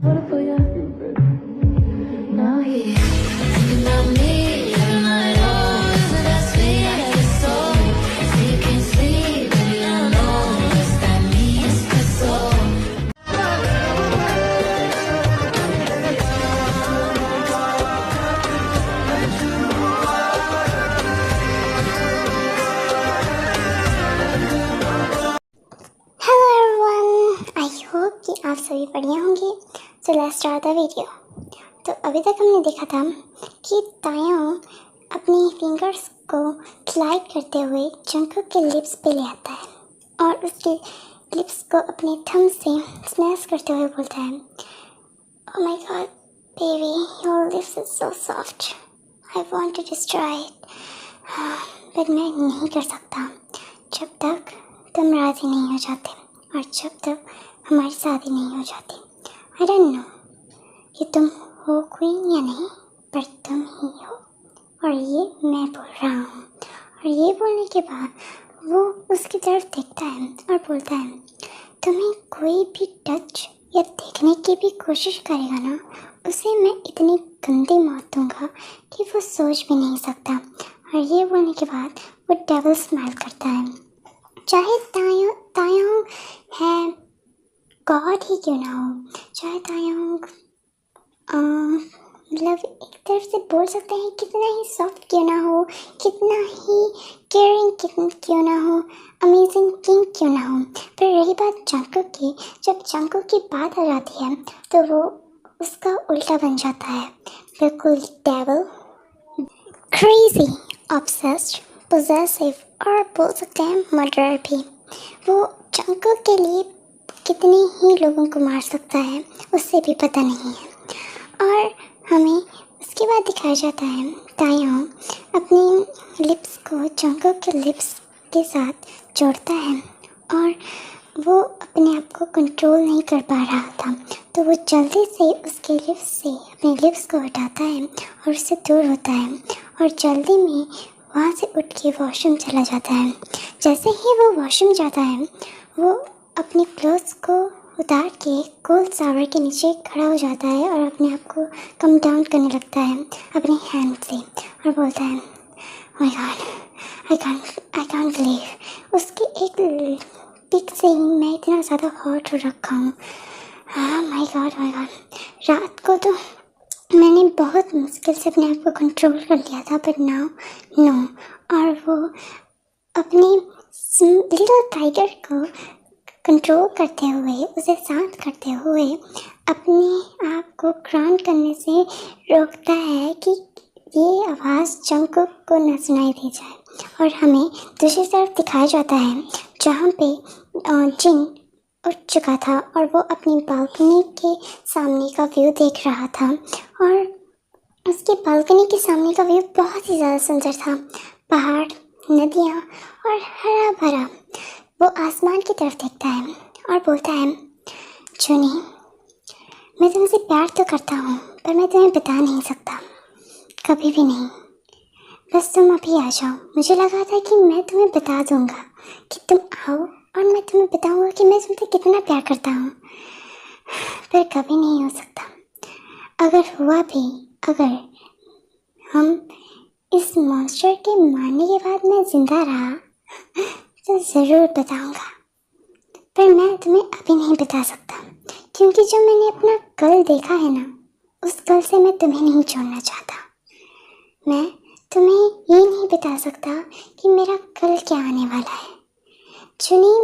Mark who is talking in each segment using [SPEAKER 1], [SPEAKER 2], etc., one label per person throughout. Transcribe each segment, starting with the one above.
[SPEAKER 1] Beautiful, yeah. Now he's thinking about me every night. Oh, isn't that sweet? I got it so you can sleep, baby. I know it's that me, espresso.
[SPEAKER 2] Hello everyone, I hope कि आप सभी बढ़िया होंगे। So let's start the video. तो अभी तक हमने देखा था कि तायोंग अपनी फिंगर्स को स्लाइड करते हुए जंगकुक के लिप्स पे ले आता है और उसके लिप्स को अपने थंब से स्मैश करते हुए बोलता है, oh my god baby, your lips is so soft, I want to destroy it, but मैं नहीं कर सकता जब तक तुम राज़ी नहीं हो जाते और जब तक हमारी शादी नहीं हो जाती। आई डोंट नो कि तुम हो क्वीन या नहीं, पर तुम ही हो और ये मैं बोल रहा हूँ। और ये बोलने के बाद वो उसकी तरफ देखता है और बोलता है, तुम्हें कोई भी टच या देखने की भी कोशिश करेगा ना, उसे मैं इतनी गंदी मौत दूंगा कि वो सोच भी नहीं सकता। और ये बोलने के बाद वो डेविल स्माइल करता है। चाहे तायोंग है गॉड ही क्यों ना हो, चाहे तायोंग मतलब एक तरफ से बोल सकते हैं कितना ही सॉफ्ट क्यों ना हो, कितना ही केयरिंग क्यों ना हो, अमेजिंग किंग क्यों ना हो, पर रही बात जंगकुक की, जब जंगकुक की बात आ जाती है तो वो उसका उल्टा बन जाता है, बिल्कुल डेविल, क्रेजी, ऑब्सेस्ड, पोजेसिव और बोल सकते हैं मर्डरर भी। वो जंगकुक के लिए कितने ही लोगों को मार सकता है उससे भी पता नहीं है। और हमें उसके बाद दिखाया जाता है तायोंग अपनी लिप्स को जंगकुक के लिप्स के साथ जोड़ता है और वो अपने आप को कंट्रोल नहीं कर पा रहा था, तो वो जल्दी से उसके लिप्स से अपने लिप्स को हटाता है और उससे दूर होता है और जल्दी में वहाँ से उठ के वॉशरूम चला जाता है। जैसे ही वो वॉशरूम जाता है वो अपनी क्लोथ्स को उतार के कोल्ड शावर के नीचे खड़ा हो जाता है और अपने आप को कम डाउन करने लगता है अपने हैंड से और बोलता है, my God I can't believe, उसके एक पिक से ही मैं इतना ज़्यादा हॉट हो रखा हूँ। हाँ माय गॉड, रात को तो मैंने बहुत मुश्किल से अपने आप को कंट्रोल कर लिया था, बट नाउ नो। और वो अपने लिटिल टाइगर को कंट्रोल करते हुए, उसे शांत करते हुए अपने आप को ग्राउंड करने से रोकता है कि ये आवाज़ जंगकुक को न सुनाई दी जाए। और हमें दूसरी तरफ दिखाया जाता है जहाँ पे जिन उठ चुका था और वो अपनी बालकनी के सामने का व्यू देख रहा था और उसके बालकनी के सामने का व्यू बहुत ही ज़्यादा सुंदर था, पहाड़, नदियाँ और हरा भरा। वो आसमान की तरफ देखता है और बोलता है, जुनी, मैं तुमसे प्यार तो करता हूँ पर मैं तुम्हें बता नहीं सकता, कभी भी नहीं। बस तुम अभी आ जाओ, मुझे लगा था कि मैं तुम्हें बता दूँगा कि तुम आओ और मैं तुम्हें बताऊँगा कि मैं तुमसे कितना प्यार करता हूँ, पर कभी नहीं हो सकता। अगर हुआ भी, अगर हम इस मॉन्स्टर के मारने के बाद मैं जिंदा रहा तो ज़रूर बताऊँगा, पर मैं तुम्हें अभी नहीं बता सकता क्योंकि जो मैंने अपना कल देखा है ना, उस कल से मैं तुम्हें नहीं छोड़ना चाहता। मैं तुम्हें ये नहीं बता सकता कि मेरा कल क्या आने वाला है। जुनी,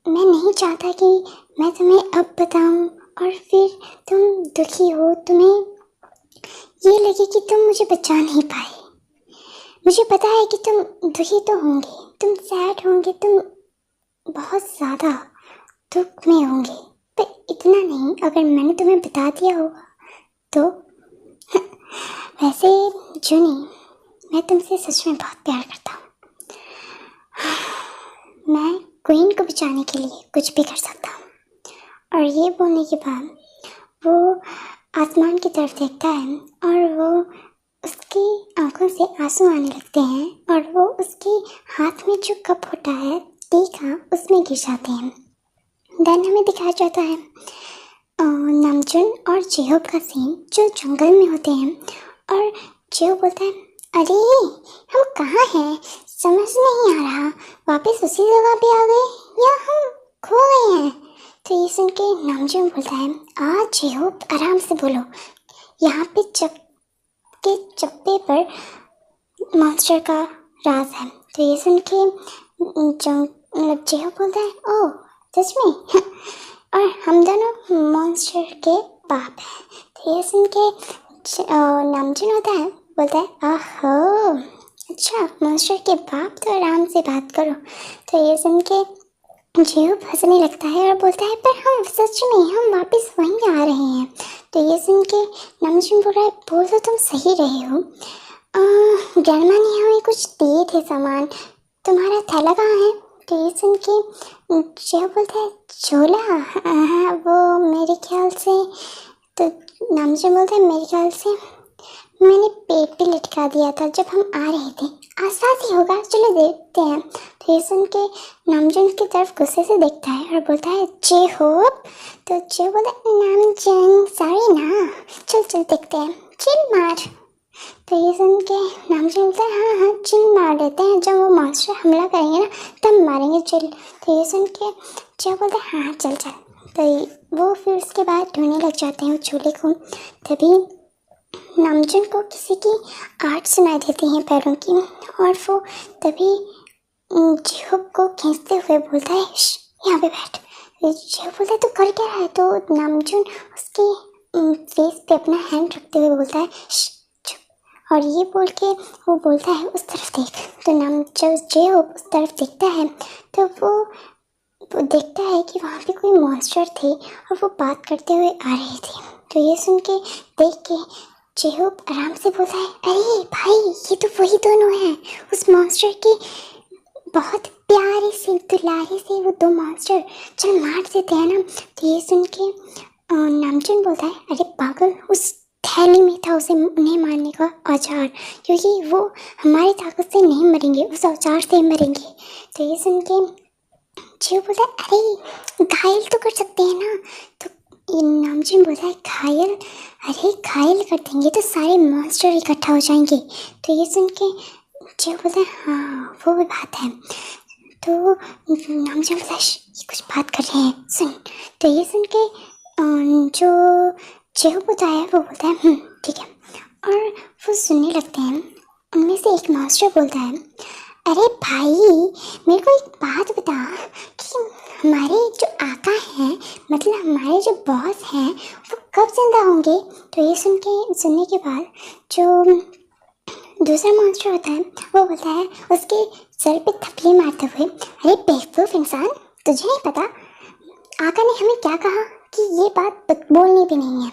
[SPEAKER 2] मैं नहीं चाहता कि मैं तुम्हें अब बताऊं और फिर तुम दुखी हो, तुम्हें ये लगे कि तुम मुझे बचा नहीं पाए। मुझे पता है कि तुम दुखी तो होंगे, तुम सैड होंगे, तुम बहुत ज़्यादा दुख में होंगे, पर इतना नहीं अगर मैंने तुम्हें बता दिया होगा तो। वैसे जुनी, मैं तुमसे सच में बहुत प्यार करता हूँ। मैं क्वीन को बचाने के लिए कुछ भी कर सकता हूँ। और ये बोलने के बाद वो आसमान की तरफ देखता है और वो उसकी आंखों से आंसू आने लगते हैं और वो उसके हाथ में जो कप होता है टी का, उसमें गिर जाते हैं। देन हमें दिखाया जाता है नामजुन और जेहोब का सीन जो जंगल में होते हैं, और जेहोब बोलता है अरे हम कहाँ हैं, समझ नहीं आ रहा, वापस उसी जगह पे आ गए या हम खो गए हैं। तो ये सुन के नामजुन बोलता है जेहोब आराम से बोलो, यहाँ पे चप्पे पर मॉन्स्टर का राज है। तो ये सुन के जेहोब बोलता है ओह सच में और हम दोनों मॉन्स्टर के बाप हैं। तो ये सुन के नामजुन बोलता है आहो अच्छा मॉन्स्टर के बाप, तो आराम से बात करो। तो ये सुन के जेहोब हंसने लगता है और बोलता है पर हम सच में हम वापस वहीं आ रहे हैं। तो ये सुन के नामजुन बोल रहा है बोल तो तुम सही रहे हो, ग्रैंडमा ने हमें कुछ दिए थे सामान, तुम्हारा थैला कहाँ है। तो ये सुन के जेहोब बोलता है झोला, वो मेरे ख्याल से, तो नामजुन बोलता है मेरे ख्याल से मैंने पेट पे लटका दिया था जब हम आ रहे थे, आसपास ही होगा, चलो देखते हैं। तो ये सुन के नामजुन की तरफ गुस्से से देखता है और बोलता है जेहोब। तो जेहोब बोलता है नामजुन सॉरी ना, चल देखते हैं, चिल मार। तो ये सुन के नामजुन बोलता है हाँ चिल मार देते हैं, जब वो मॉन्स्टर हमला करेंगे ना तब मारेंगे चिल। तो ये सुन के जेहोब बोलता है हाँ चल। तो वो फिर उसके बाद ढूंढने लग जाते हैं झूले को। तभी नामजुन को किसी की आवाज़ सुनाई देती है पैरों की, और वो तभी जेहोब को खींचते हुए बोलता है यहाँ पे बैठ। जेहोब बोलता है तू कर क्या रहा है। तो नामजुन उसके फेस पे अपना हैंड रखते हुए बोलता है चुप, और ये बोल के वो बोलता है उस तरफ देख। तो जब जेहोब उस तरफ देखता है तो वो देखता है कि वहाँ पे कोई मॉन्स्टर थे और वो बात करते हुए आ रहे थे। तो ये सुन के देख के जेहोब आराम से बोलता है अरे भाई ये तो वही दोनों हैं, उस मॉन्स्टर के बहुत प्यारे से दुलारे से वो दो मॉन्स्टर, चल मार देते हैं ना। तो ये सुन के नामजुन बोलता है अरे पागल, उस थैली में था उसे उन्हें मारने का औजार, क्योंकि वो हमारी ताकत से नहीं मरेंगे, उस औजार से मरेंगे। तो ये सुन के जेहोब बोलता है अरे घायल तो कर सकते हैं ना। तो नामजुन बोलता है घायल, अरे घायल कर देंगे तो सारे मॉन्स्टर इकट्ठा हो जाएंगे। तो ये सुन के जेहोब बोलता है हाँ वो भी बात है। तो नामजुन बोलता है ये कुछ बात कर रहे हैं सुन। तो ये सुन के जो जेहोब होता है वो बोलता है ठीक है, और वो सुनने लगते हैं। उनमें से एक मॉन्स्टर बोलता है अरे भाई मेरे को एक बात बता कि हमारे जो आका हैं, मतलब हमारे जो बॉस हैं, वो कब जिंदा होंगे। तो ये सुनने के बाद जो दूसरा मॉन्स्टर होता है वो बोलता है उसके सर पे थपली मारते हुए अरे बेवकूफ़ इंसान, तुझे नहीं पता आका ने हमें क्या कहा कि ये बात बोलनी भी नहीं है।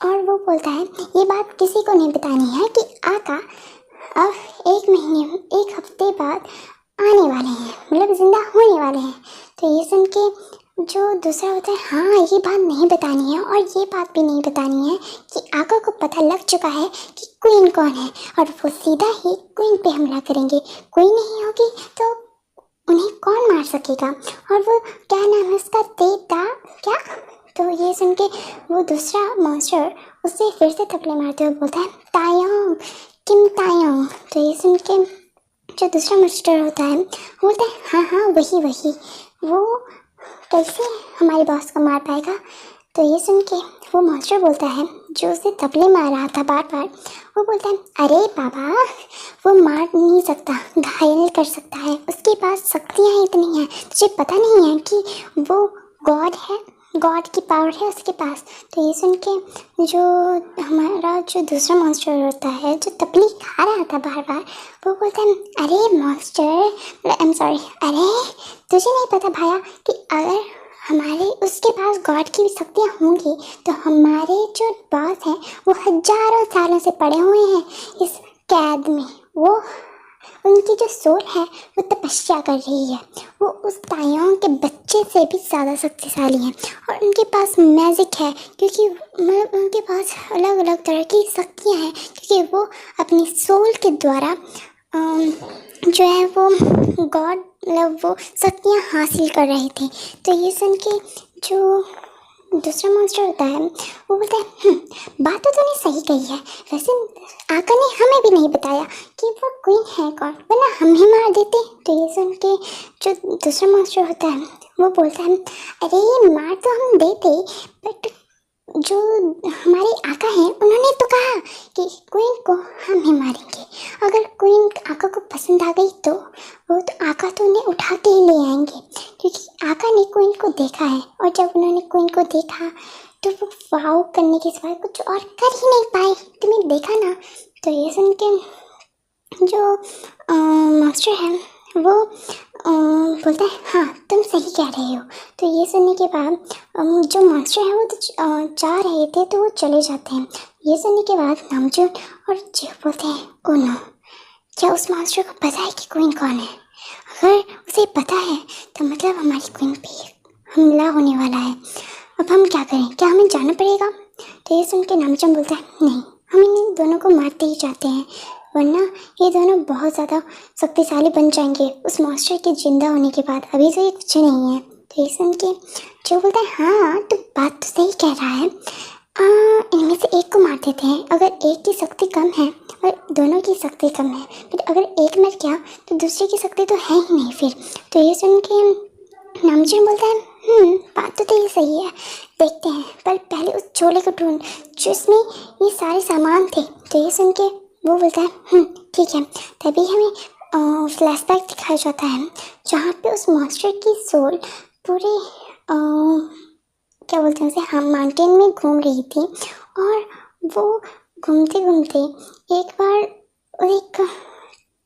[SPEAKER 2] और वो बोलता है ये बात किसी को नहीं बतानी है कि आका अब 1 महीने 1 हफ्ते बाद आने वाले हैं, मतलब जिंदा होने वाले हैं। तो ये सुन के जो दूसरा होता है हाँ ये बात नहीं बतानी है, और ये बात भी नहीं बतानी है कि आका को पता लग चुका है कि क्वीन कौन है, और वो सीधा ही क्वीन पे हमला करेंगे, क्वीन नहीं होगी तो उन्हें कौन मार सकेगा, और वो क्या नाम है उसका देता क्या। तो ये सुन के वो दूसरा मॉन्स्टर उससे फिर से थपले मारते हुए बोलता है तायोंग किम तायोंग। तो ये सुन के जो दूसरा मॉन्स्टर होता है वो बोलता है हाँ वही वो कैसे हमारे बॉस को मार पाएगा। तो ये सुन के वो मॉन्स्टर बोलता है जो उसे थपले मार रहा था बार बार, वो बोलता है अरे बाबा वो मार नहीं सकता, घायल कर सकता है, उसके पास शक्तियाँ इतनी हैं, तुझे पता नहीं है कि वो गॉड है, गॉड की पावर है उसके पास। तो ये सुन के जो हमारा जो दूसरा मॉन्स्टर होता है जो तपली खा रहा था बार बार, वो बोलता है अरे मॉन्स्टर आई एम सॉरी, अरे तुझे नहीं पता भाया कि अगर हमारे उसके पास गॉड की भी शक्तियाँ होंगी तो हमारे जो बॉस हैं वो हजारों सालों से पड़े हुए हैं इस कैद में, वो उनकी जो सोल है वो तपस्या कर रही है, वो उस तायोंग के बच्चे से भी ज़्यादा शक्तिशाली हैं, और उनके पास मैजिक है क्योंकि मतलब उनके पास अलग अलग तरह की शक्तियाँ हैं, क्योंकि वो अपनी सोल के द्वारा जो है वो गॉड मतलब वो शक्तियाँ हासिल कर रहे थे। तो ये सुन के जो दूसरा मॉन्स्टर होता है वो बोलता है बात तो तूने सही कही है, वैसे आका ने हमें भी नहीं बताया कि वो क्वीन है कौन, वरना हम ही मार देते। तो ये सुन के जो दूसरा मॉन्स्टर होता है वो बोलता है अरे ये मार तो हम देते, बट जो हमारे आका हैं उन्होंने तो कहा कि क्वीन को हम ही मारेंगे, अगर क्वीन आका को पसंद आ गई तो वो तो आका तो उन्हें उठा के ही ले आएंगे, क्योंकि आका ने क्वीन को देखा है और जब उन्होंने क्वीन को देखा तो वो वाव करने के सिवाय कुछ और कर ही नहीं पाए, तुमने देखा ना। तो ये सुन के जो मास्टर है वो बोलता है हाँ तुम सही कह रहे हो। तो ये सुनने के बाद जो मास्टर है वो तो जा रहे थे तो वो चले जाते हैं। ये सुनने के बाद नामचून और जियो बोलते हैं ओ नो, क्या उस मास्टर को पता है कि क्वीन कौन है? अगर उसे पता है तो मतलब हमारी क्वीन पे हमला होने वाला है, अब हम क्या करें, क्या हमें जाना पड़ेगा? तो ये सुन के नामचून बोलता है नहीं, हम इन दोनों को मारते ही जाते हैं, वरना ये दोनों बहुत ज़्यादा शक्तिशाली बन जाएंगे उस मास्टर के जिंदा होने के बाद, अभी तो ये कुछ नहीं है। तो ये सुन के जो बोलता है हाँ तो बात तो सही कह रहा है, इनमें से एक को मार देते हैं, अगर एक की शक्ति कम है और दोनों की शक्ति कम है, बट अगर एक मर गया तो दूसरे की शक्ति तो है ही नहीं फिर। तो ये सुन के नामचून बोलता है बात तो ये सही है, देखते हैं, पर पहले उस झोले को ढूंढ जिसमें ये सारे सामान थे। तो ये सुन के वो बोलता है ठीक है। तभी हमें फ्लैशबैक दिखाया जाता है जहाँ पे उस मॉन्स्टर की सोल पूरे क्या बोलते हैं उसे, हम माउंटेन में घूम रही थी और वो घूमते घूमते एक बार एक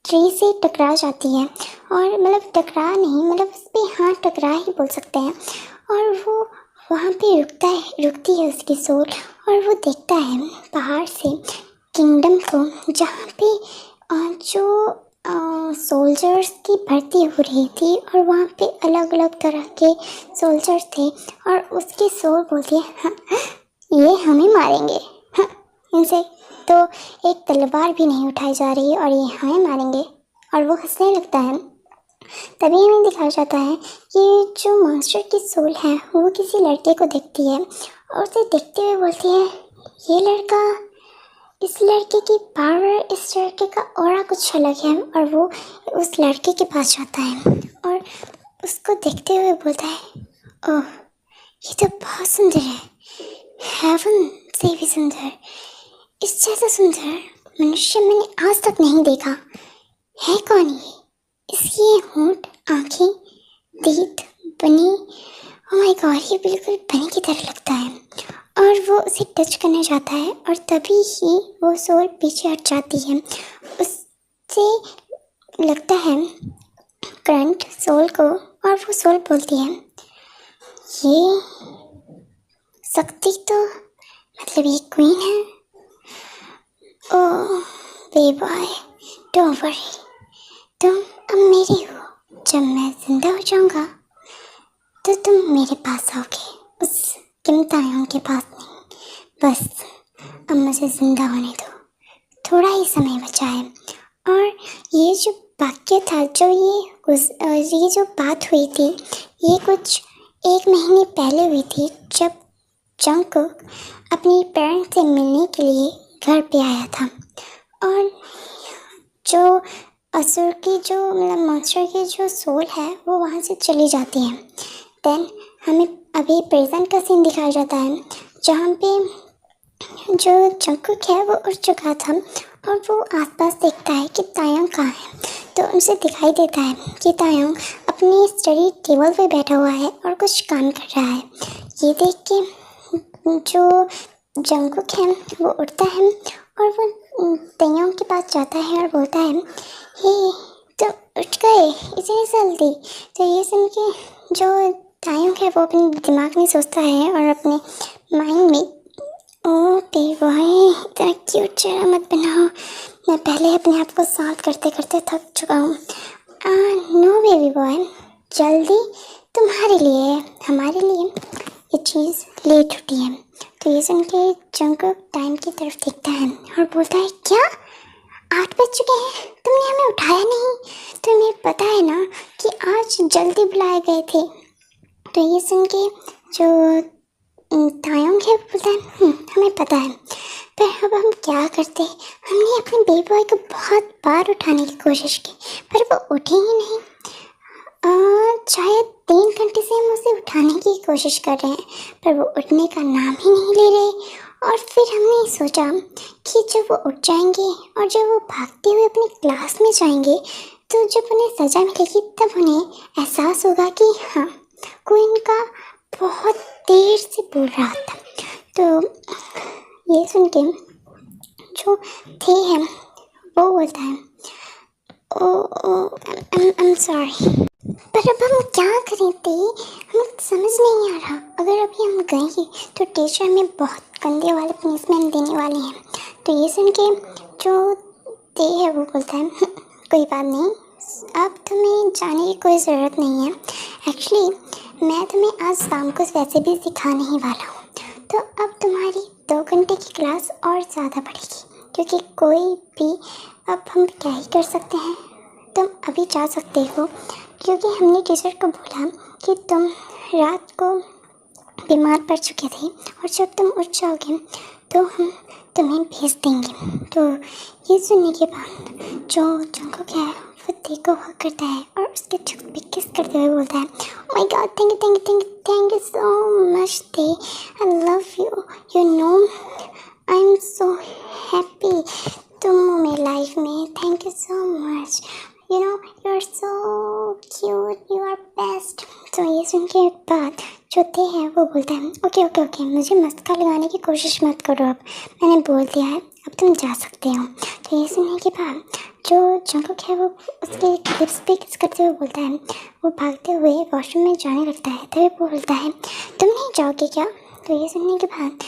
[SPEAKER 2] ट्री से टकरा जाती है, और मतलब टकरा नहीं, मतलब उस पर हाँ टकरा ही बोल सकते हैं, और वो वहाँ पे रुकती है उसकी सोल, और वो देखता है बाहर से किंगडम को जहाँ पे जो सोल्जर्स की भर्ती हो रही थी और वहाँ पे अलग अलग तरह के सोल्जर्स थे, और उसकी सोल बोलती है हाँ ये हमें मारेंगे, हाँ इनसे तो एक तलवार भी नहीं उठाई जा रही और ये हमें मारेंगे, और वो हंसने लगता है। तभी हमें दिखाया जाता है कि जो मास्टर की सोल है वो किसी लड़के को देखती है और उसे देखते हुए बोलती है ये लड़का, इस लड़के की पावर, इस लड़के का ऑरा कुछ अलग है, और वो उस लड़के के पास जाता है और उसको देखते हुए बोलता है ओह ये तो बहुत सुंदर है, हेवन से भी सुंदर, इस जैसा सुंदर मनुष्य मैंने आज तक नहीं देखा, है कौन ये? इसकी होंठ, आँखें, दांत, बनी, ओह माय गॉड ये बिल्कुल बनी की तरह लगता है, और वो उसे टच करने जाता है और तभी ही वो सोल पीछे हट जाती है। उससे लगता है करंट सोल को, और वो सोल बोलती है ये शक्ति तो मतलब ये क्वीन है। ओह बेबी बॉय डोंट वरी, तुम अब मेरी हो, जब मैं जिंदा हो जाऊंगा तो तुम मेरे पास आओगे, उस किम तायोंग के पास नहीं, बस अब मुझे जिंदा होने दो, थोड़ा ही समय बचा है। और ये जो वाक्य था, जो ये जो बात हुई थी, ये कुछ 1 महीने पहले हुई थी, जब जंगकुक अपनी पेरेंट्स से मिलने के लिए घर पे आया था, और जो असुर की जो मतलब मॉन्स्टर की जो सोल है वो वहाँ से चली जाती है। देन हमें अभी प्रेजेंट का सीन दिखाया जाता है जहाँ पे जो जंगकुक है वो उठ चुका था और वो आसपास देखता है कि तायंग कहाँ है। तो उनसे दिखाई देता है कि तायंग अपनी स्टडी टेबल पे बैठा हुआ है और कुछ काम कर रहा है। ये देख के जो जंगकुक है वो उठता है और वो तायंग के पास जाता है और बोलता है हे तो उठ गए इतनी जल्दी। तो ये सुन के जो तायंग है वो अपने दिमाग में सोचता है और अपने माइंड में ओ बेबी बॉय इतना क्यूट चेहरा मत बनाओ, मैं पहले अपने आप को सॉल्व करते करते थक चुका हूँ। नो बेबी बॉय, जल्दी तुम्हारे लिए है, हमारे लिए ये चीज़ लेट होती है। तो ये सुन के जंगकुक टाइम की तरफ देखता है और बोलता है क्या 8 बज चुके हैं, तुमने हमें उठाया नहीं, तुम्हें पता है ना कि आज जल्दी बुलाए गए थे। तो ये सुन के जो तायोंग है, बोलता है हमें पता है, पर अब हम क्या करते। हमने अपने बेबी बॉय को बहुत बार उठाने की कोशिश की पर वो उठे ही नहीं। शायद 3 घंटे से हम उसे उठाने की कोशिश कर रहे हैं पर वो उठने का नाम ही नहीं ले रहे। और फिर हमने सोचा कि जब वो उठ जाएंगे और जब वो भागते हुए अपनी क्लास में जाएंगे तो जब उन्हें सज़ा मिलेगी तब उन्हें एहसास होगा कि हाँ, कोई इनका बहुत देर से बोल रहा था। तो ये सुन के जो थे है वो बोलता है ओ I'm sorry, पर अब हम क्या करें थे, हमें समझ नहीं आ रहा। अगर अभी हम गए तो टीचर हमें बहुत गंदे वाले पनिशमेंट देने वाले हैं। तो ये सुन के जो ते है वो बोलता है कोई बात नहीं, अब तुम्हें जाने की कोई ज़रूरत नहीं है। एक्चुअली मैं तुम्हें आज शाम को वैसे भी सिखाने ही वाला हूँ, तो अब तुम्हारी 2 घंटे की क्लास और ज़्यादा बढ़ेगी, क्योंकि कोई भी, अब हम क्या ही कर सकते हैं, तुम अभी जा सकते हो। क्योंकि हमने टीचर को बोला कि तुम रात को बीमार पड़ चुके थे और जब तुम उठ जाओगे तो हम तुम्हें भेज देंगे। तो ये सुनने के बाद जो जंगकुक है वो ते को हक करता है और उसके चुप पे किस करते हुए बोलता है my god, thank you so much ते, I love you, you know I am so happy तुम हो मेरी लाइफ में, thank you so much, you know you are so cute, you are best. तो ये सुन के बाद जो ते है वो बोलता है ओके मुझे मस्का लगाने की कोशिश मत करो, अब मैंने बोल दिया है, अब तुम जा सकते हो। तो ये सुनने के बाद जो जंगकुक है वो उसके लिप्स पे किस करते हुए बोलता है, वो भागते हुए वॉशरूम में जाने लगता है। तभी वो बोलता है तुम नहीं जाओगे क्या। तो ये सुनने के बाद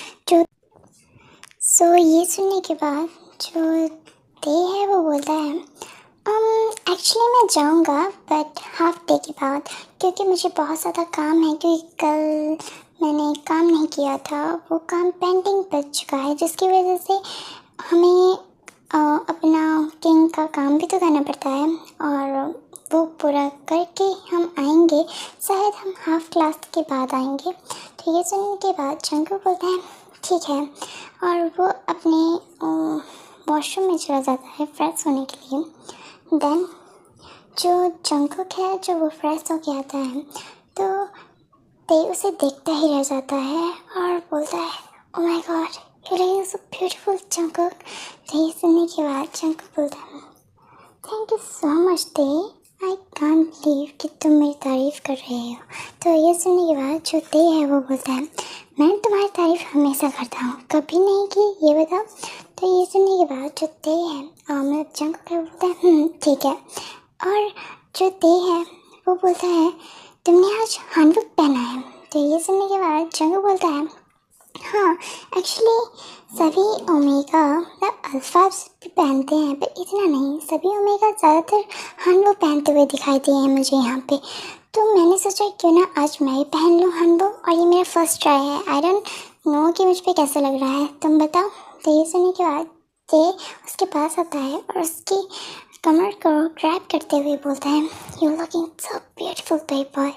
[SPEAKER 2] जो ते है वो बोलता है एक्चुअली मैं जाऊंगा बट हाफ डे के बाद, क्योंकि मुझे बहुत ज़्यादा काम है, क्योंकि कल मैंने काम नहीं किया था, वो काम पेंडिंग पड़ चुका है, जिसकी वजह से हमें अपना किंग का काम भी तो करना पड़ता है और वो पूरा करके हम आएंगे, शायद हम हाफ क्लास के बाद आएंगे। तो ये सुनने के बाद जंगकुक बोलता है ठीक है, और वो अपने वॉशरूम में चला जाता है फ्रेश होने के लिए। देन जो जंगकुक है जो वो फ्रेश होके आता है तो ते उसे देखता ही रह जाता है और बोलता है oh my God, you looking so beautiful Jungkook. तो ये सुनने के बाद जंगकुक बोलता है थैंक यू सो मच ते, आई कांट बिलीव कि तुम मेरी तारीफ़ कर रहे हो। तो ये सुनने के बाद जो ते है वो बोलता है मैं तुम्हारी तारीफ़ हमेशा करता हूँ, कभी नहीं की, ये बताओ। तो ये सुनने के बाद जो ते है मतलब जंगकुक है बोलता है ठीक है, और जो ते है वो बोलता है तुमने आज हानवुक पहना है। तो ये सुनने के बाद जंगकुक बोलता है हाँ, एक्चुअली सभी ओमेगा मतलब अल्फ़ाज भी पहनते हैं पर इतना नहीं, सभी ओमेगा ज़्यादातर हानवुक पहनते हुए दिखाई दिए हैं मुझे यहाँ पे, तो मैंने सोचा क्यों ना आज मैं भी पहन लूँ हानवुक, और ये मेरा फर्स्ट ट्राई है, आई डोंट नो कि मुझ पे कैसा लग रहा है, तुम बताओ। तो ये सुनने के बाद ते उसके पास आता है और उसकी कमर को ग्रैब करते हुए बोलता है you looking so beautiful baby boy,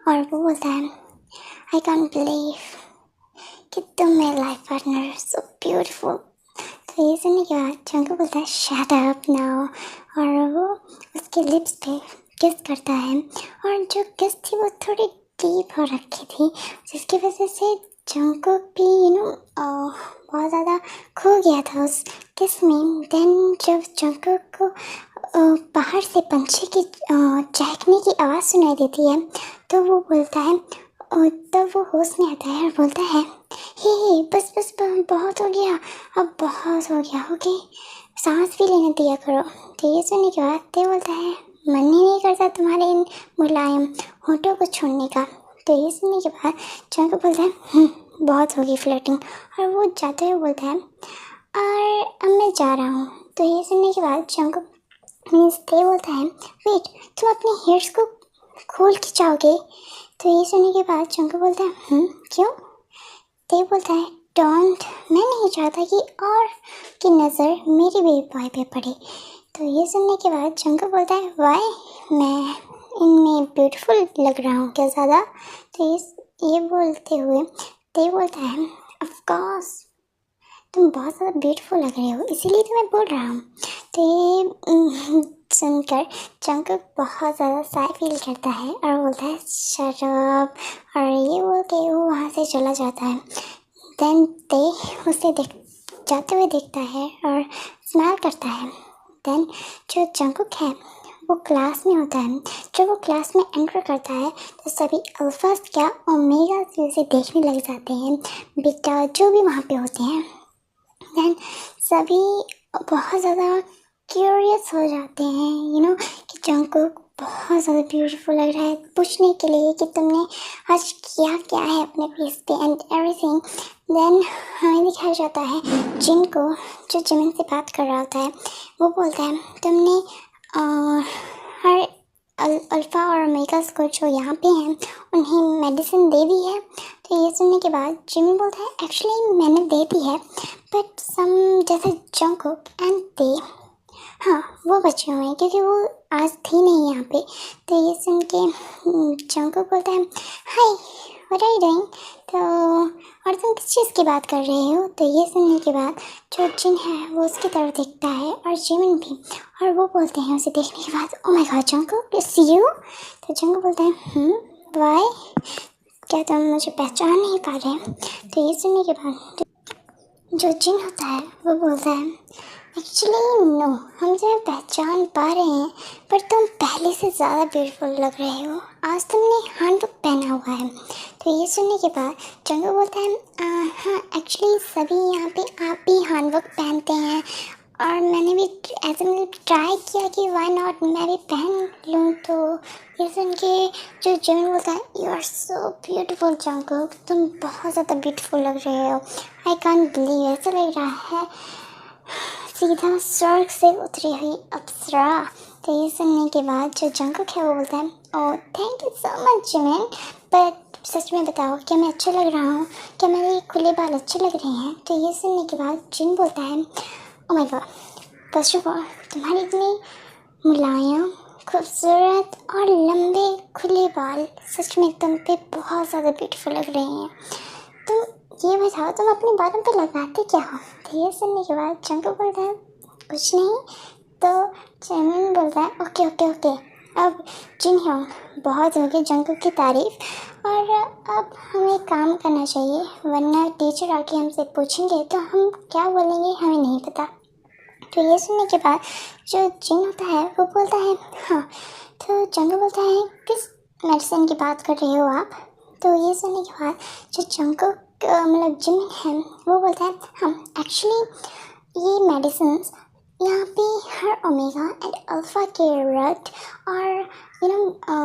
[SPEAKER 2] और वो बोलता है आई कांट बिलीव कि तुम मेरे लाइफ पार्टनर सो ब्यूटीफुल। तो ये सुनने के बाद जंगकुक बोलता है शट अप नाउ, और वो उसके लिप्स पे किस करता है, और जो किस थी वो थोड़ी डीप हो रखी थी, जिसकी वजह से जंगकुक भी बहुत ज़्यादा खो गया था उस किस में। देन जब जंगकुक को बाहर से पंछी की चहकने की आवाज़ सुनाई देती है तो वो बोलता है तब वो होश में आता है और बोलता है हे बस बहुत हो गया, अब बहुत हो गया, ओके सांस भी लेने दिया करो। तो ये सुनने के बाद ते बोलता है मन ही नहीं करता तुम्हारे इन मुलायम होठों को छोड़ने का। तो ये सुनने के बाद जंगकुक बोलता है बहुत होगी फ्लर्टिंग, और वो जाते हुए बोलता है और अब मैं जा रहा हूँ। तो ये सुनने के बाद जंगकुक मीन्स ते बोलता है वेट, तुम अपने हेयर्स को खोल के जाओगे। तो ये सुनने के बाद जंगकुक बोलता है क्यों। ते बोलता है डोंट, मैं नहीं चाहता कि और की नज़र मेरी बेबी बॉय पे पड़े। तो ये सुनने के बाद जंगकुक बोलता है वाई, मैं इनमें ब्यूटीफुल लग रहा हूँ क्या ज़्यादा। तो ये बोलते हुए ते बोलता है ऑफ कोर्स तुम बहुत ज़्यादा ब्यूटीफुल लग रहे हो, इसीलिए तो मैं बोल रहा हूँ। तो ये सुनकर जंगकुक बहुत ज़्यादा साई फील करता है और बोलता है शट अप, और ये बोल के वो वहाँ से चला जाता है। देन ते उसे जाते हुए देखता है और स्माइल करता है। देन जो जंगकुक है वो क्लास में होता है। जब वो क्लास में एंटर करता है तो सभी अल्फास क्या ओमेगा भी उसे देखने लग जाते हैं, बीटा जो भी वहाँ पे होते हैं। देन सभी बहुत ज़्यादा क्यूरियस हो जाते हैं कि जंगकुक बहुत ज़्यादा ब्यूटीफुल लग रहा है, पूछने के लिए कि तुमने आज किया क्या है अपने फेस पे एंड एवरीथिंग। देन हमें दिखाया जाता है जिन को, जो जिमिन से बात कर रहा होता है। वो बोलता है तुमने हर अल्फ़ा और ओमेगास को जो यहाँ पे हैं उन्हें मेडिसिन दे दी है। तो ये सुनने के बाद जिमिन बोलता है एक्चुअली मैंने दे दी है, बट सम जैसे जंगकुक एंड ते हाँ वो बचे हुए हैं क्योंकि वो आज थी नहीं यहाँ पे। तो ये सुन के जंगकुक बोलता है hi what are you doing, तो और तुम किस चीज़ की बात कर रहे हो। तो ये सुनने के बाद जो जिन है वो उसकी तरफ देखता है और जिमिन भी, और वो बोलते हैं उसे देखने के बाद oh my God Jungkook it's you. तो जंगकुक बोलता है व्हाई, क्या तुम मुझे पहचान नहीं पा रहे। तो ये सुनने के बाद जो जिन होता है वो बोलता है एक्चुअली नो, हम तुम्हें पहचान पा रहे हैं पर तुम पहले से ज़्यादा ब्यूटीफुल लग रहे हो, आज तुमने हैंडवर्क पहना हुआ है। तो ये सुनने के बाद जंगकुक बोलता है हाँ एक्चुअली सभी यहाँ पे आप भी हैंडवर्क पहनते हैं और मैंने भी ऐसे में ट्राई किया कि वाई नॉट मैं भी पहन लूँ। तो ये सुन के जो जिमिन बोलता है you are so beautiful Jungkook, तुम बहुत ज़्यादा ब्यूटीफुल लग रहे हो, आई कांट बिलीव, ऐसा लग रहा है सीधा स्वर्ग से उतरी हुई अप्सरा। तो ये सुनने के बाद जो जंगकुक है वो बोलता है oh thank you so much Jimin, but सच में बताओ क्या मैं अच्छा लग रहा हूँ, क्या मेरे खुले बाल अच्छे लग रहे हैं। तो ये सुनने के बाद जिन बोलता है oh my God first of all तुम्हारी इतनी मुलायम खूबसूरत और लंबे खुले बाल सच में तुम पे बहुत ज़्यादा ब्यूटीफुल लग रहे हैं। तुम ये बताओ तुम अपने बालों पे लगाते क्या हो। तो ये सुनने के बाद जंगकुक बोलता है कुछ नहीं। तो जिमिन बोलता है ओके ओके ओके अब जिन होंग बहुत हो गई जंगकुक की तारीफ, और अब हमें काम करना चाहिए वरना टीचर आके हमसे पूछेंगे तो हम क्या बोलेंगे हमें नहीं पता। तो ये सुनने के बाद जो जिन होता है वो बोलता है हाँ। तो जंगकुक बोलता है किस मेडिसिन की बात कर रहे हो आप। तो ये सुनने के बाद जो जंगकुक मतलब जिमिन है वो बोलता है हाँ एक्चुअली ये मेडिसिन यहाँ पे हर ओमेगा एंड अल्फ़ा के रट और